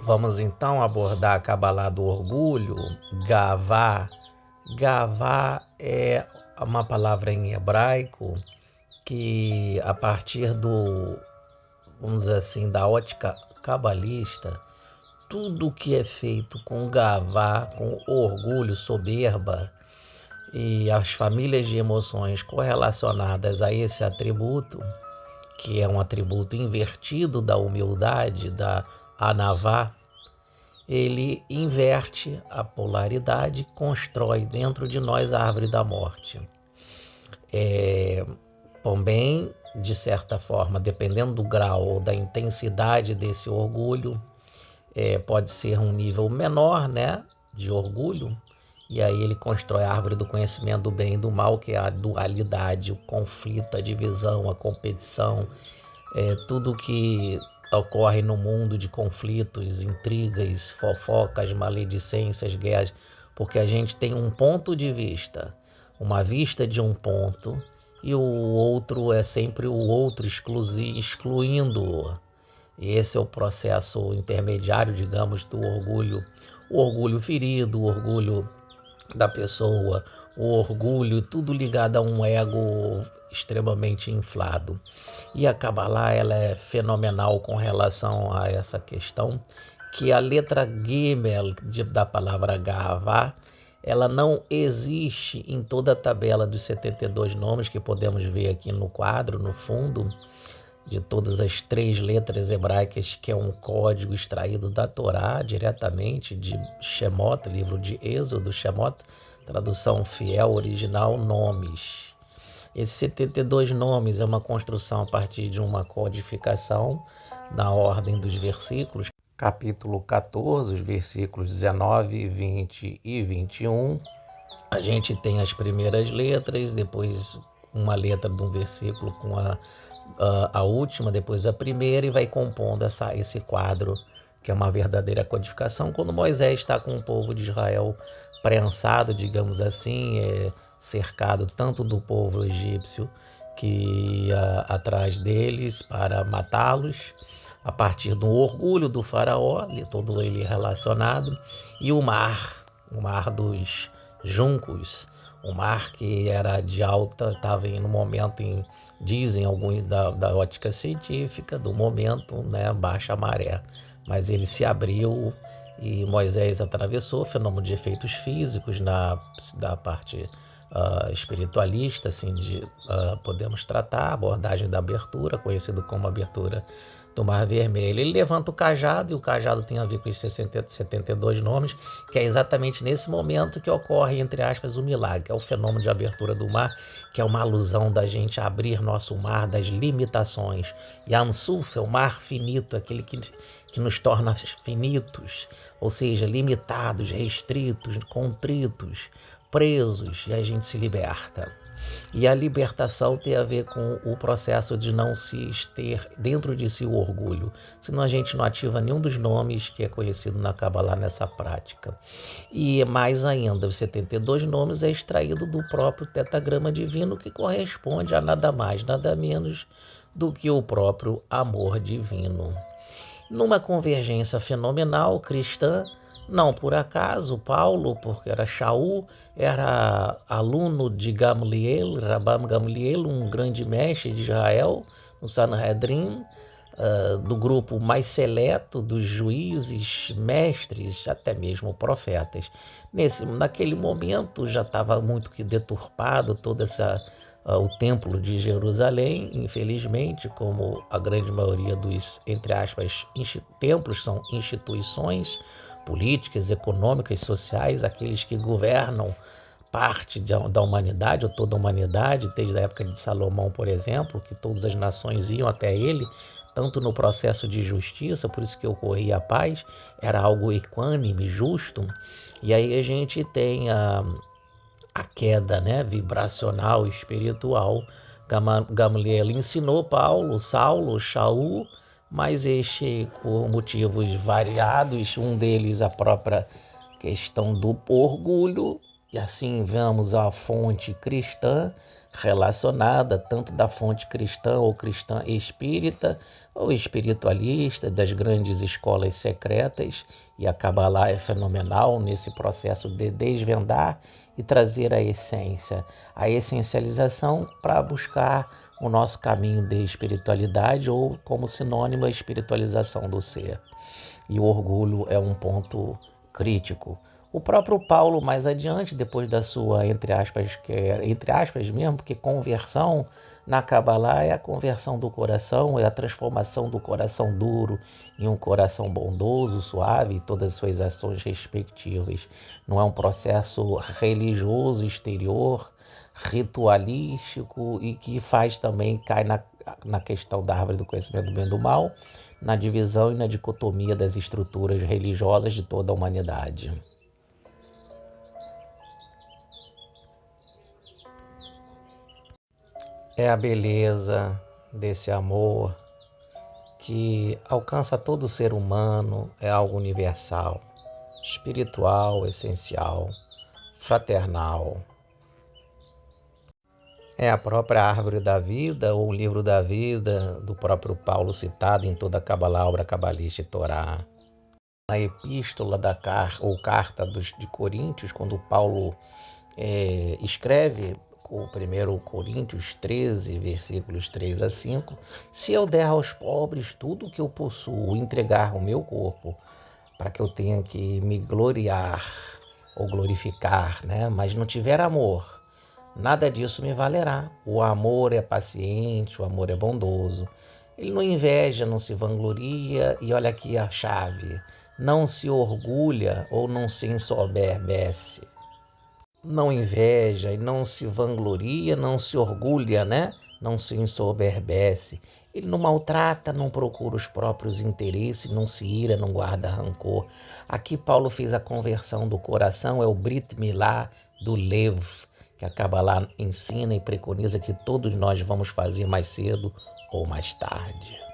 Vamos então abordar a Cabalá do orgulho, Gavá. Gavá é uma palavra em hebraico que, a partir vamos dizer assim, da ótica cabalista, tudo que é feito com gavá, com orgulho, soberba, e as famílias de emoções correlacionadas a esse atributo, que é um atributo invertido da humildade, da anavá, ele inverte a polaridade e constrói dentro de nós a árvore da morte. Também, de certa forma, dependendo do grau ou da intensidade desse orgulho, pode ser um nível menor, né, de orgulho, e aí ele constrói a árvore do conhecimento do bem e do mal, que é a dualidade, o conflito, a divisão, a competição, tudo que ocorre no mundo de conflitos, intrigas, fofocas, maledicências, guerras, porque a gente tem um ponto de vista, uma vista de um ponto, e o outro é sempre o outro excluindo-o. Esse é o processo intermediário, digamos, do orgulho. O orgulho ferido, o orgulho da pessoa, o orgulho, tudo ligado a um ego extremamente inflado. E a Cabalá, ela é fenomenal com relação a essa questão, que a letra Gimel da palavra Gavá, ela não existe em toda a tabela dos 72 nomes que podemos ver aqui no quadro, no fundo, de todas as 3 letras hebraicas, que é um código extraído da Torá, diretamente de Shemot, livro de Êxodo, Shemot, tradução fiel, original, nomes. Esses 72 nomes é uma construção a partir de uma codificação na ordem dos versículos, capítulo 14, os versículos 19, 20 e 21. A gente tem as primeiras letras, depois uma letra de um versículo com a última, depois a primeira, e vai compondo esse quadro, que é uma verdadeira codificação, quando Moisés está com o povo de Israel prensado, digamos assim, cercado tanto do povo egípcio que ia atrás deles para matá-los, a partir do orgulho do faraó, todo ele relacionado, e o mar dos juncos, o mar que era de alta, estava no momento, dizem alguns da ótica científica, do momento, né, baixa maré. Mas ele se abriu e Moisés atravessou, fenômeno de efeitos físicos da parte espiritualista, assim, podemos tratar, a abordagem da abertura, conhecido como abertura do Mar Vermelho. Ele levanta o cajado, e o cajado tem a ver com os 72 nomes, que é exatamente nesse momento que ocorre, entre aspas, o milagre, que é o fenômeno de abertura do mar, que é uma alusão da gente abrir nosso mar das limitações. Yam Suf é o mar finito, aquele que nos torna finitos, ou seja, limitados, restritos, contritos, presos, e a gente se liberta. E a libertação tem a ver com o processo de não se ter dentro de si o orgulho, senão a gente não ativa nenhum dos nomes que é conhecido na Cabalá nessa prática. E mais ainda, os 72 nomes é extraído do próprio tetagrama divino, que corresponde a nada mais, nada menos do que o próprio amor divino. Numa convergência fenomenal cristã, não por acaso, Paulo, porque era Shaul, era aluno de Gamliel, Rabam Gamliel, um grande mestre de Israel, no Sanhedrin, do grupo mais seleto dos juízes, mestres, até mesmo profetas. Naquele momento já estava muito que deturpado todo o templo de Jerusalém, infelizmente, como a grande maioria dos, entre aspas, templos são instituições políticas, econômicas, sociais, aqueles que governam parte da humanidade, ou toda a humanidade, desde a época de Salomão, por exemplo, que todas as nações iam até ele, tanto no processo de justiça, por isso que ocorria a paz, era algo equânime, justo. E aí a gente tem a queda, né, vibracional, espiritual. Gamliel ensinou Paulo, Saulo, Shaul, mas este, por motivos variados, um deles a própria questão do orgulho, e assim vemos a fonte cristã relacionada tanto da fonte cristã ou cristã espírita ou espiritualista, das grandes escolas secretas, e a Kabbalah é fenomenal nesse processo de desvendar e trazer a essencialização para buscar o nosso caminho de espiritualidade ou como sinônimo a espiritualização do ser. E o orgulho é um ponto crítico. O próprio Paulo, mais adiante, depois da sua, entre aspas mesmo, porque conversão na Kabbalah é a conversão do coração, é a transformação do coração duro em um coração bondoso, suave, e todas as suas ações respectivas. Não é um processo religioso exterior, ritualístico, e que faz também, cai na questão da árvore do conhecimento do bem e do mal, na divisão e na dicotomia das estruturas religiosas de toda a humanidade. É a beleza desse amor que alcança todo ser humano, é algo universal, espiritual, essencial, fraternal. É a própria árvore da vida ou o livro da vida do próprio Paulo citado em toda a Kabbalah, obra cabalista e Torá. Na epístola ou carta de Coríntios, quando Paulo escreve o 1 Coríntios 13, versículos 3 a 5, se eu der aos pobres tudo o que eu possuo, entregar o meu corpo, para que eu tenha que me gloriar ou glorificar, né? Mas não tiver amor, nada disso me valerá. O amor é paciente, o amor é bondoso. Ele não inveja, não se vangloria, e olha aqui a chave, não se orgulha ou não se ensoberbece. Não inveja e não se vangloria, não se orgulha, né? Não se ensoberbece. Ele não maltrata, não procura os próprios interesses, não se ira, não guarda rancor. Aqui Paulo fez a conversão do coração, é o Brit Milá do Lev, que a Kabbalah ensina e preconiza que todos nós vamos fazer mais cedo ou mais tarde.